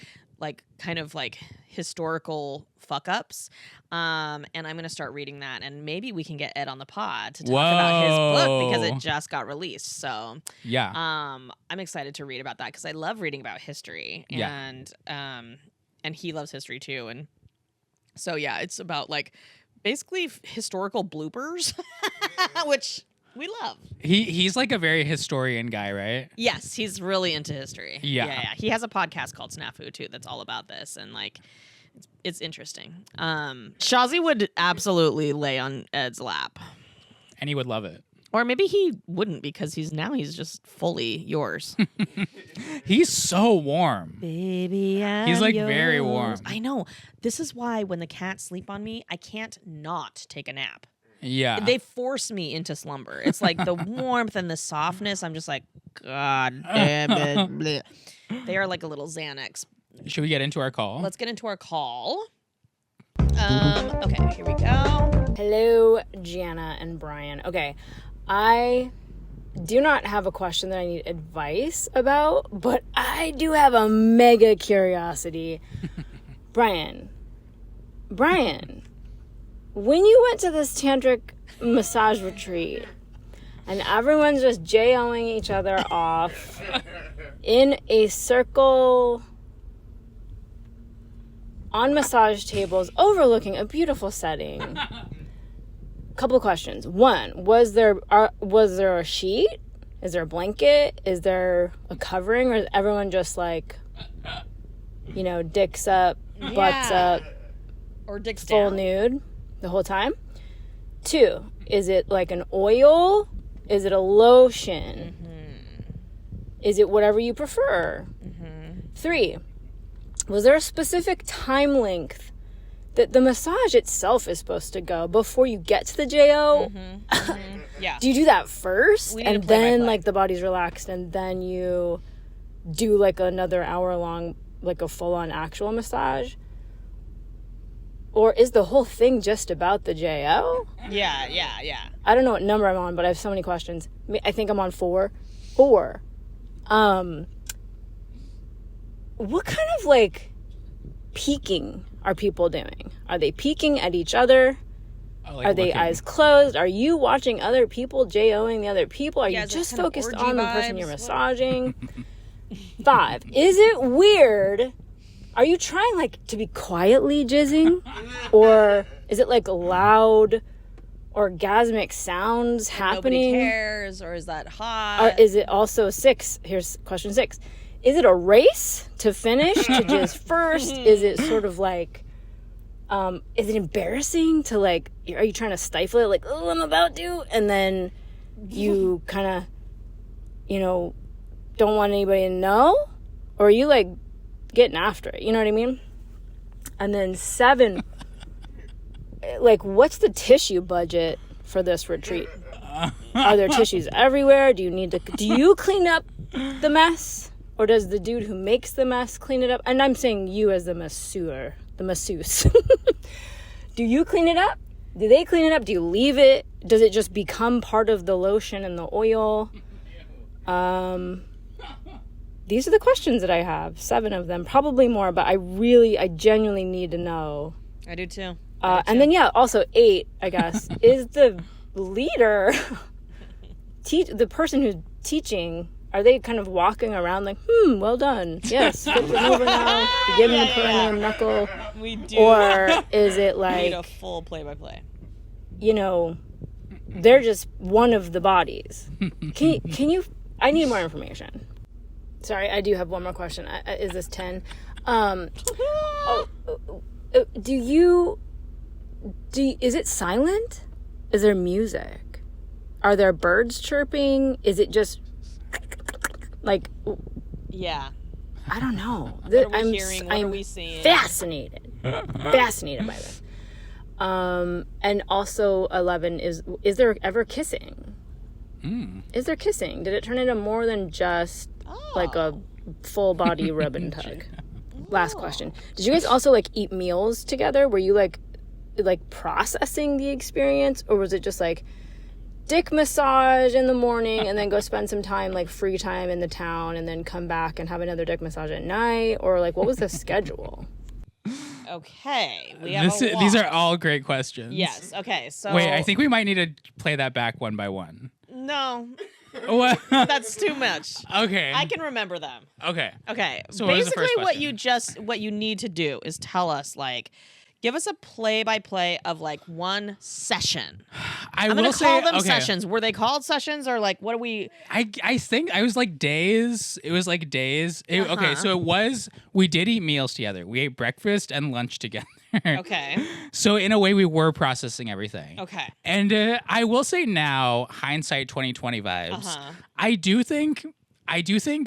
kind of like historical fuck ups. And I'm gonna start reading that, and maybe we can get Ed on the pod to talk about his book because it just got released. So yeah, I'm excited to read about that because I love reading about history, and he loves history too, and so yeah, it's about like basically historical bloopers, which we love. He's like a very historian guy, right? Yes, he's really into history. Yeah. He has a podcast called Snafu too that's all about this, and like it's interesting. Shazi would absolutely lay on Ed's lap. And he would love it. Or maybe he wouldn't because he's just fully yours. He's so warm. Baby, he's like yours. Very warm. I know. This is why when the cats sleep on me, I can't not take a nap. Yeah. They force me into slumber. It's like the warmth and the softness. I'm just like, God damn it. Bleh. They are like a little Xanax. Should we get into our call? Let's get into our call. Okay, here we go. Hello, Jana and Brian. Okay, I do not have a question that I need advice about, but I do have a mega curiosity. Brian, when you went to this tantric massage retreat and everyone's just J-O-ing each other off in a circle on massage tables overlooking a beautiful setting. Couple questions. One, was there a sheet? Is there a blanket? Is there a covering? Or is everyone just like, dicks up, butts up, or dicks full down. Nude the whole time? Two, is it like an oil? Is it a lotion? Mm-hmm. Is it whatever you prefer? Mm-hmm. Three, was there a specific time length that the massage itself is supposed to go before you get to the JO? Mm-hmm. Mm-hmm. Yeah. Do you do that first and then like the body's relaxed and then you do like another hour long, like a full on actual massage? Or is the whole thing just about the JO? Yeah. I don't know what number I'm on, but I have so many questions. I think I'm on 4. What kind of like peeking are people doing? Are they peeking at each other? Are they eyes closed? Are you watching other people J-O-ing the other people? Are you just focused on the person you're massaging? 5, is it weird? Are you trying like to be quietly jizzing? Or is it like loud? orgasmic sounds And happening? Nobody cares, or is that hot? Or is it also 6? Here's question 6. Is it a race to finish, to just first? Is it sort of like, is it embarrassing to like, are you trying to stifle it? Like, oh, I'm about to. And then you kind of, don't want anybody to know? Or are you like getting after it? You know what I mean? And then 7, like, what's the tissue budget for this retreat? Are there tissues everywhere? Do you clean up the mess? Or does the dude who makes the mess clean it up? And I'm saying you as the masseuse. Do you clean it up? Do they clean it up? Do you leave it? Does it just become part of the lotion and the oil? These are the questions that I have. 7 of them, probably more, but I genuinely need to know. I do too. And then, also 8, I guess, is the leader, the person who's teaching, are they kind of walking around like, well done, yes, flip it over now, you give them the perineum knuckle? We do. Or is it like, we need a full play-by-play. they're just one of the bodies? Can you, I need more information. Sorry, I do have one more question. Is this 10? Is it silent? Is there music? Are there birds chirping? Is it just like? Yeah. I don't know. What are we hearing? What are we seeing? Fascinated by this. And also 11 is there ever kissing? Is there kissing? Did it turn into more than just like a full body rub and tug? Last question. Did you guys also like eat meals together? Were you like processing the experience, or was it just like dick massage in the morning and then go spend some time like free time in the town and then come back and have another dick massage at night? Or like, what was the schedule? Okay, we have These are all great questions. Yes. Okay. So Wait, I think we might need to play that back one by one. no, What? that's too much. Okay. I can remember them. Okay. Okay. So what was the basically, first what you need to do is tell us like. Give us a play-by-play of like one session. I'm gonna call them sessions. Were they called sessions or like what do we? I think I was like days. It was like days. Okay, so it was. We did eat meals together. We ate breakfast and lunch together. Okay. So in a way, we were processing everything. Okay. And I will say now, hindsight 2020 vibes. I do think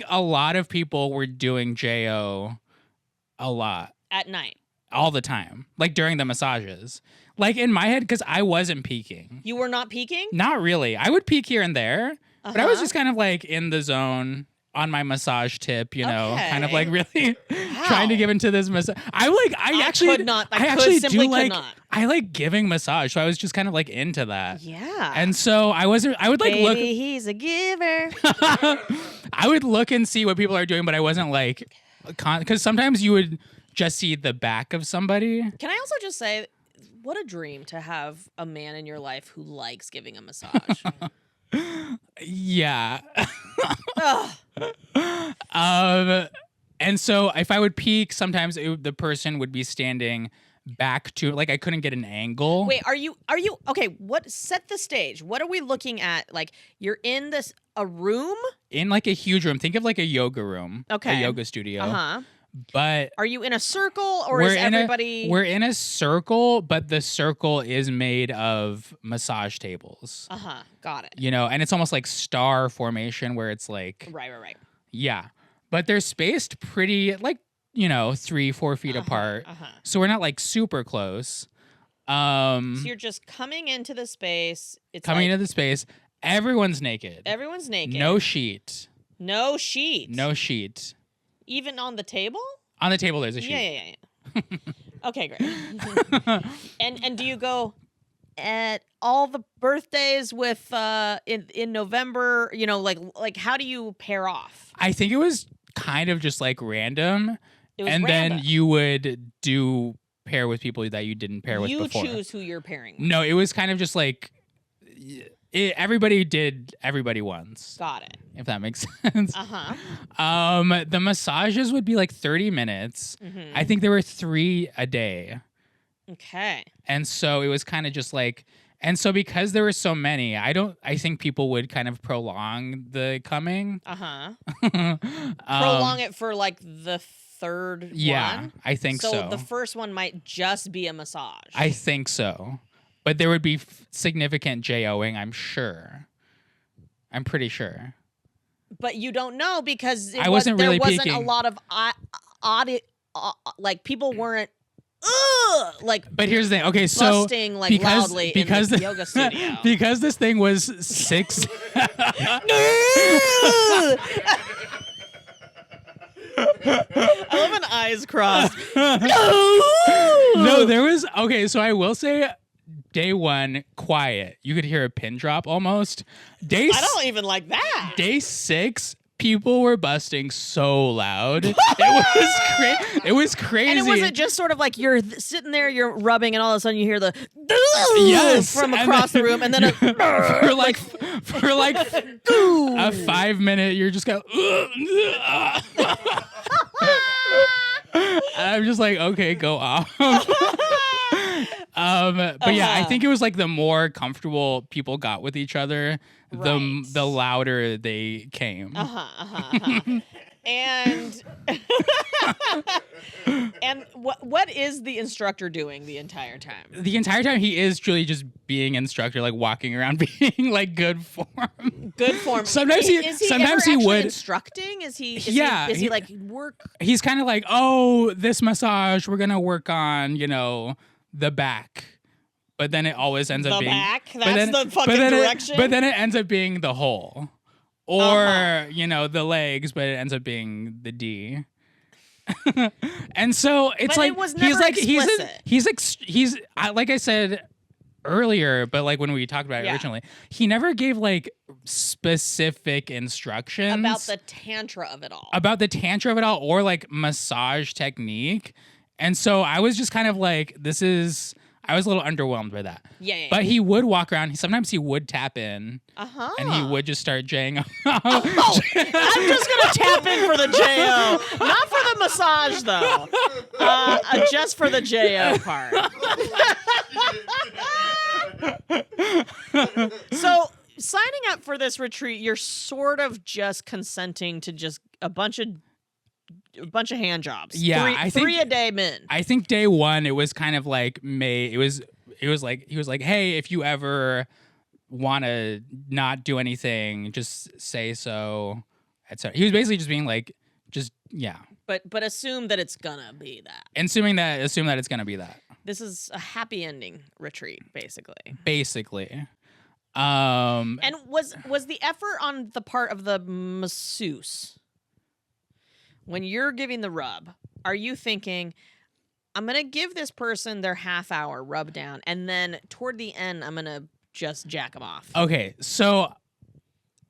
a lot of people were doing JO a lot. At night. All the time, like during the massages. Like in my head, because I wasn't peaking. You were not peaking? Not really. I would peak here and there, but I was just kind of like in the zone on my massage tip, kind of like really trying to give into this massage. I actually could not. I simply do could like not. I like giving massage, so I was just kind of like into that. Yeah. And so I would like Baby, look. he's a giver. I would look and see what people are doing, but I wasn't like, because sometimes you would just see the back of somebody. Can I also just say, what a dream to have a man in your life who likes giving a massage. Yeah. And so if I would peek, sometimes the person would be standing back to, like, I couldn't get an angle. Wait, are you okay? Set the stage. What are we looking at? Like, you're in a room? In like a huge room. Think of like a yoga room. Okay. A yoga studio. Uh-huh. But are you in a circle or is everybody? We're in a circle, but the circle is made of massage tables. Got it. And it's almost like star formation where it's like Right. Yeah. But they're spaced pretty like, 3-4 feet apart. So we're not like super close. So you're just coming into the space. It's into the space. Everyone's naked. Everyone's naked. No sheet. No sheet. No sheet. Even on the table? On the table, there's a sheet. Yeah. Okay, great. And do you go at all the birthdays with in November? Like how do you pair off? I think it was kind of just like random. It was and random. Then you would do pair with people that you didn't pair with before. You choose who you're pairing with. No, it was kind of just like everybody did everybody once. Got it. If that makes sense. The massages would be like 30 minutes. Mm-hmm. I think there were 3 a day. Okay. And so it was kind of just like And so because there were so many, I think people would kind of prolong the coming. Prolong it for like the third one. I think so. So the first one might just be a massage. I think so. But there would be significant JOing, I'm sure. I'm pretty sure. But you don't know because I wasn't really there wasn't peeking. a lot of audit, like people weren't like. But here's the thing. Okay, so busting like loudly in the yoga studio. Because this thing was 6. I love an eyes crossed. No, there was okay. So I will say, day 1, quiet. You could hear a pin drop almost. I don't even like that. Day 6, people were busting so loud. It was crazy. And it wasn't just sort of like you're sitting there, you're rubbing, and all of a sudden you hear the yes from across the room, and then for like a 5-minute, you're just going. I'm just like, okay, go off. But yeah, I think it was like the more comfortable people got with each other, the louder they came. And and what is the instructor doing the entire time? The entire time he is truly just being instructor, like walking around being like good form. Good form. Sometimes ever he would instructing. Is he like work? He's kind of like, oh, this massage we're gonna work on, the back. But then it always ends up being back. That's the fucking direction. But then it ends up being the whole, or the legs. But it ends up being the D. And so it's but like it was never explicit. he's like I said earlier, but like when we talked about it originally, he never gave like specific instructions about the tantra of it all. Or like massage technique. And so I was just kind of like, I was a little underwhelmed by that. Yeah. But he would walk around. Sometimes he would tap in. And he would just start jaying. I'm just gonna tap in for the JO, not for the massage though. Just for the JO part. So signing up for this retreat, you're sort of just consenting to just a bunch of hand jobs. Yeah, I think 3 a day men. I think day 1 it was kind of like it was like he was like, hey, if you ever want to not do anything, just say so, etc. He was basically just being like, But assume that it's gonna be that. Assume that it's gonna be that. This is a happy ending retreat, basically. And was the effort on the part of the masseuse, when you're giving the rub, are you thinking, I'm going to give this person their half-hour rub down, and then toward the end, I'm going to just jack them off? Okay, so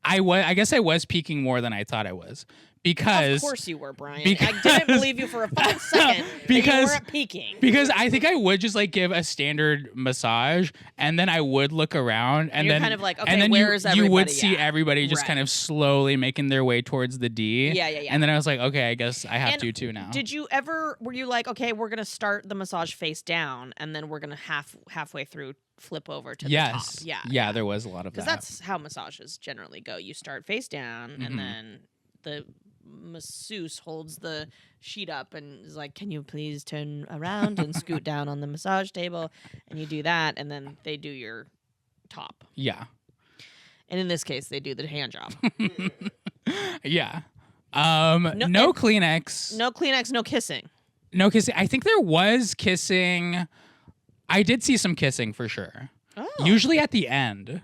I guess I was peaking more than I thought I was. Because of course you were, Brian. I didn't believe you for a fucking second that you weren't peeking. Because I think I would just like give a standard massage, and then I would look around, and you're then kind of like, okay, and then where is everybody? You would see at? everybody just kind of slowly making their way towards the D. Yeah. And then I was like, okay, I guess I have to too now. Were you like, okay, we're gonna start the massage face down, and then we're gonna halfway through flip over to the top? Yeah, there was a lot of that. Because that's how massages generally go. You start face down, and then the masseuse holds the sheet up and is like, can you please turn around and scoot down on the massage table? And you do that, and then they do your top. Yeah. And in this case, they do the hand job. Yeah. No Kleenex. No Kleenex, no kissing. No kissing. I think there was kissing. I did see some kissing for sure. Oh. Usually at the end.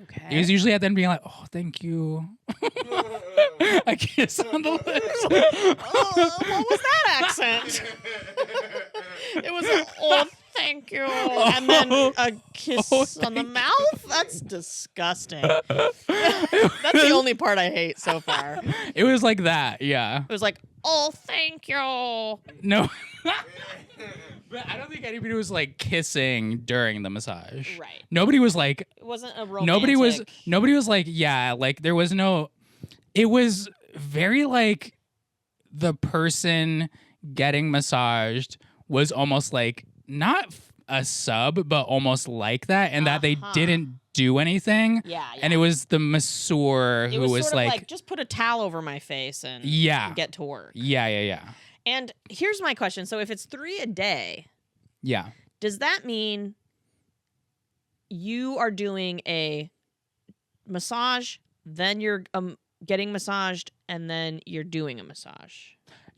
Okay. It was usually at the end being like, oh, thank you. A kiss on the lips. What was that accent? It was thank you. And then a kiss on the mouth? That's disgusting. That's the only part I hate so far. It was like that, yeah. It was like, oh, thank you. No. But I don't think anybody was like kissing during the massage. Right. Nobody was like, it wasn't a romantic. Nobody was like, yeah, like there was no, it was very like the person getting massaged was almost like not a sub, but almost like that, and that they didn't do anything. Yeah. And it was the masseur who was sort of like, just put a towel over my face and get to work. Yeah. And here's my question. So if it's 3 a day, Yeah. does that mean you are doing a massage, then you're getting massaged, and then you're doing a massage?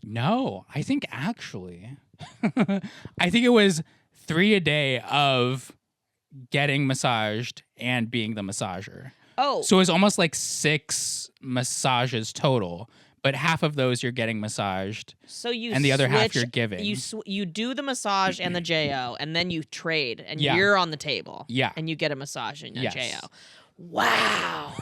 No, I think actually, I think it was 3 a day of getting massaged and being the massager. Oh. So it was almost like 6 massages total, but half of those you're getting massaged. So you and the other half switch- you're giving. You do the massage and the JO, and then you trade, and Yeah. you're on the table. Yeah. And you get a massage and a Yes. JO. Wow.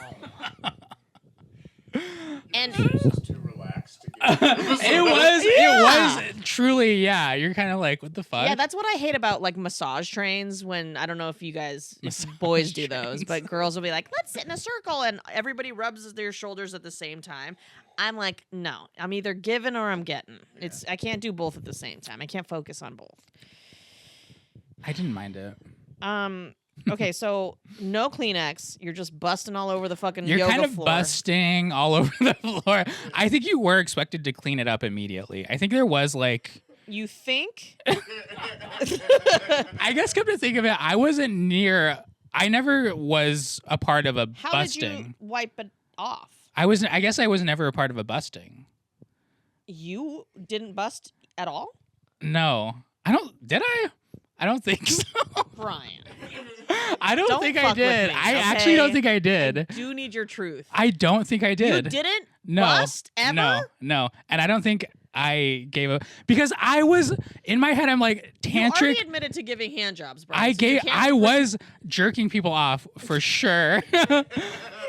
And This is too relaxed to get It was truly, yeah. You're kind of like, what the fuck? yeah, that's what I hate about like massage trains. When I don't know if you guys, if boys do those, but girls will be like, let's sit in a circle, and everybody rubs their shoulders at the same time. I'm like, no, I'm either giving or I'm getting. I can't do both at the same time. I can't focus on both. I didn't mind it. Okay, so no Kleenex. You're just busting all over the fucking You're yoga kind of floor. busting all over the floor. I think you were expected to clean it up immediately. I think there was like, You think? I guess come to think of it, I wasn't near. I never was a part of a How busting. did you wipe it off? I guess I was never a part of a busting. You didn't bust at all, No, I don't. Did I? I don't think so. Brian. I don't think I fuck with did. me, I okay? actually don't think I did. Do need your truth. I don't think I did. You didn't No, bust ever? No, and I don't think I gave a because I was in my head. I'm like You already tantric. admitted to giving hand jobs, Brian. I so you gave. can't- I was jerking people off for sure, but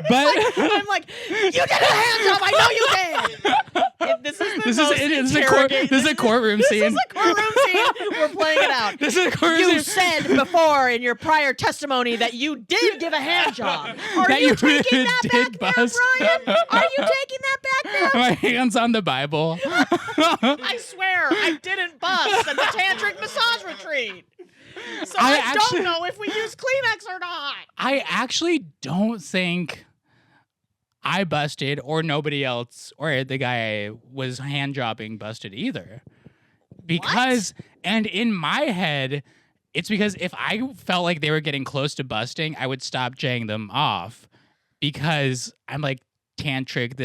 I'm like, you did a hand job. I know you did. This is the this most is a interrogating- this is a courtroom This scene. is a courtroom scene. We're playing it out. This is a courtroom You scene. said before in your prior testimony that you did give a hand job. Are That you you taking that did back bust. now, Brian? Are you taking that back now? My hands on the Bible. I swear, I didn't bust at the tantric massage retreat. So I don't know if we use Kleenex or not. I actually don't think I busted or nobody else or the guy I was hand jobbing busted either. Because, and in my head, it's because if I felt like they were getting close to busting, I would stop jaying them off because I'm like the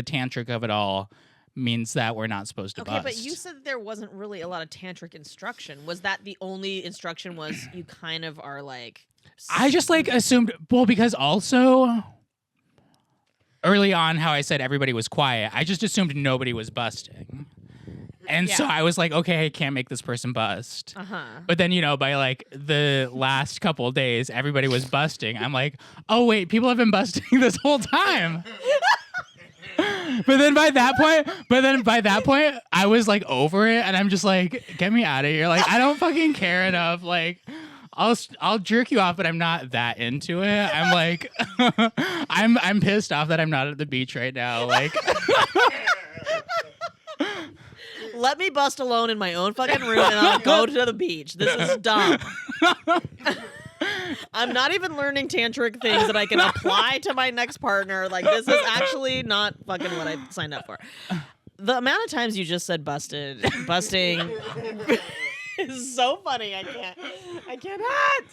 tantric of it all means that we're not supposed to Okay, bust. but you said that there wasn't really a lot of tantric instruction. Was that the only instruction was you kind of are like... I just like assumed, well, because also early on how I said everybody was quiet, I just assumed nobody was busting. And so Yeah. I was like, okay, I can't make this person bust. Uh-huh. But then, by like the last couple of days, everybody was busting. I'm like, oh, wait, people have been busting this whole time. But then by that point, I was like over it, and I'm just like, get me out of here. Like, I don't fucking care enough. Like, I'll jerk you off, but I'm not that into it. I'm like, I'm pissed off that I'm not at the beach right now. Like, Let me bust alone in my own fucking room and I'll go to the beach. This is dumb. I'm not even learning tantric things that I can apply to my next partner. Like, this is actually not fucking what I signed up for. The amount of times you just said busting is so funny. I cannot.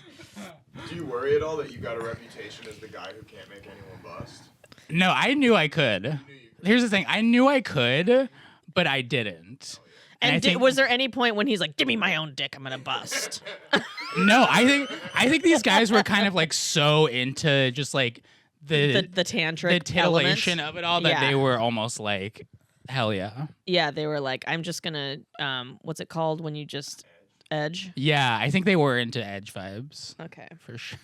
Do you worry at all that you got a reputation as the guy who can't make anyone bust? no, I knew I could. Here's the thing. I knew I could, but I didn't. And I think- was there any point when he's like, give me my own dick, I'm going to bust? No, I think these guys were kind of like so into just like The tantric titillation element? of it all that Yeah. they were almost like, hell yeah. Yeah, they were like, I'm just going to, what's it called when you just edge? Yeah, I think they were into edge vibes Okay. for sure.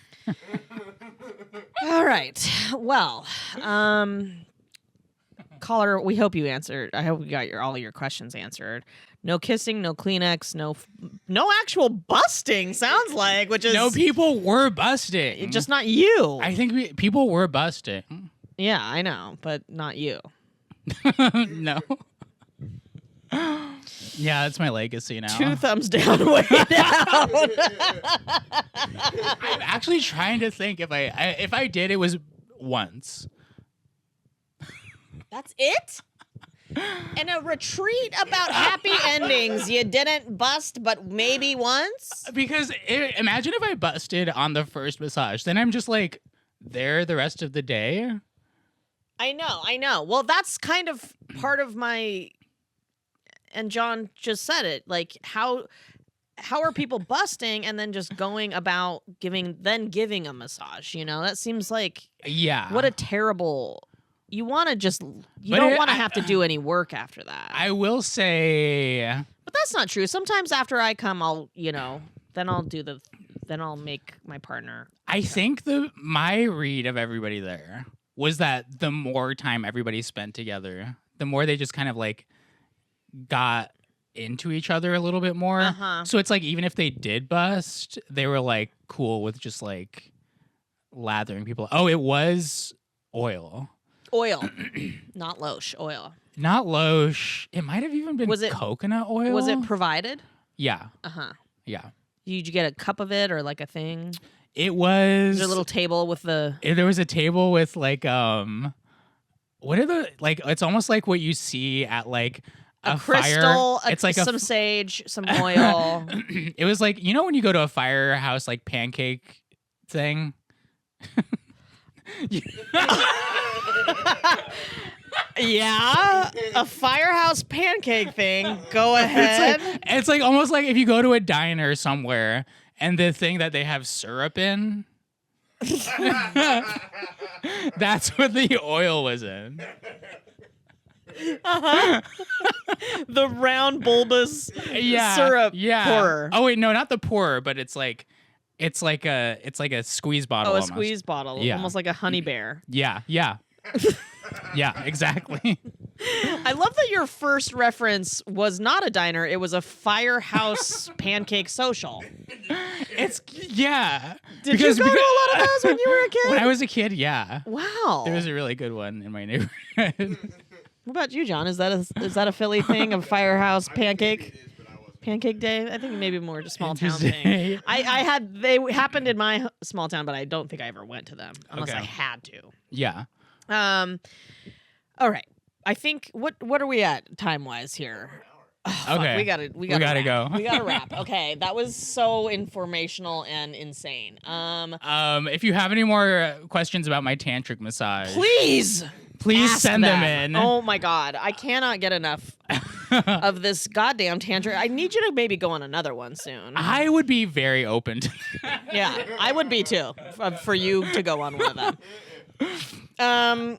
All right. Well, caller, we hope you answered. I hope we got all your questions answered. No kissing, no Kleenex, no actual busting. Sounds like, which is No, people were busting. just not you. I think people were busting. Yeah, I know, but not you. No. Yeah, that's my legacy now. 2 thumbs down, way down. I'm actually trying to think if I did, it was once. That's it? In a retreat about happy endings, you didn't bust, but maybe once? Because imagine if I busted on the first massage, then I'm just like there the rest of the day. I know. Well, that's kind of part of my, and John just said it, like how are people busting and then just going about giving a massage, you know? That seems like, Yeah. what a terrible, you want to just, you But don't want to have to do any work after that. I will say, But that's not true. Sometimes after I come, I'll, then I'll make my partner. I think my read of everybody there was that the more time everybody spent together, the more they just kind of like got into each other a little bit more. Uh-huh. So it's like even if they did bust, they were like cool with just like lathering people. Oh, it was oil. Oil, not lotion, oil. Not lotion. It might have even been Was it- coconut oil. Was it provided? Yeah. Uh-huh. Yeah. Did you get a cup of it or like a thing? It was Is there a little table with the... There was a table with like what are the like it's almost like what you see at like a crystal, fire. It's like some sage, some oil. It was like, you know when you go to a firehouse like pancake thing? Yeah, a firehouse pancake thing. Go ahead. It's like almost like if you go to a diner somewhere and the thing that they have syrup in, that's what the oil was in. The round bulbous Yeah, syrup yeah. pourer. Oh wait, no, not the pourer, but it's like a squeeze bottle. Oh, a almost. squeeze bottle, Yeah. almost like a honey bear. Yeah, yeah. Yeah, exactly. I love that your first reference was not a diner; it was a firehouse pancake social. It's yeah. Did you go to a lot of those when you were a kid? When I was a kid, yeah. Wow. There was a really good one in my neighborhood. What about you, John? Is that a Philly thing of firehouse pancake? Pancake Day? I think maybe more just small town thing. They happened in my small town, but I don't think I ever went to them unless Okay. I had to. Yeah. All right. I think what are we at time wise here? Oh, fuck, Okay. we gotta gotta go. We gotta wrap. Okay, that was so informational and insane. If you have any more questions about my tantric massage, Please ask send them in. Oh my god, I cannot get enough of this goddamn tantric. I need you to maybe go on another one soon. I would be very open to Yeah, I would be too. For you to go on one of them.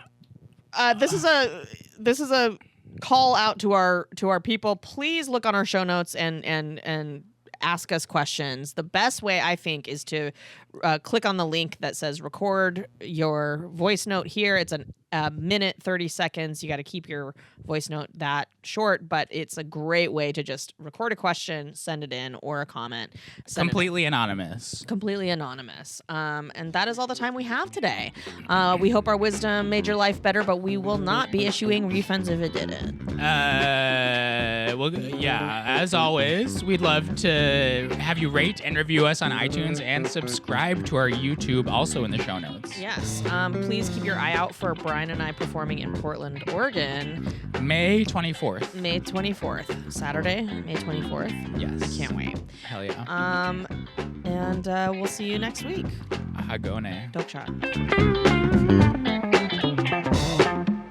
This is a call out to our people. Please look on our show notes and ask us questions. The best way, I think, is to click on the link that says record your voice note here. It's a minute, 30 seconds. You got to keep your voice note that short, but it's a great way to just record a question, send it in, or a comment. completely anonymous. Completely anonymous. And that is all the time we have today. We hope our wisdom made your life better, but we will not be issuing refunds if it didn't. Well, yeah, as always, we'd love to have you rate and review us on iTunes and subscribe to our YouTube, also in the show notes. Yes. Please keep your eye out for Brian and I performing in Portland, Oregon, May 24th. May 24th. Saturday, May 24th. Yes. Can't wait. Hell yeah. And we'll see you next week. Agone. Dope shot.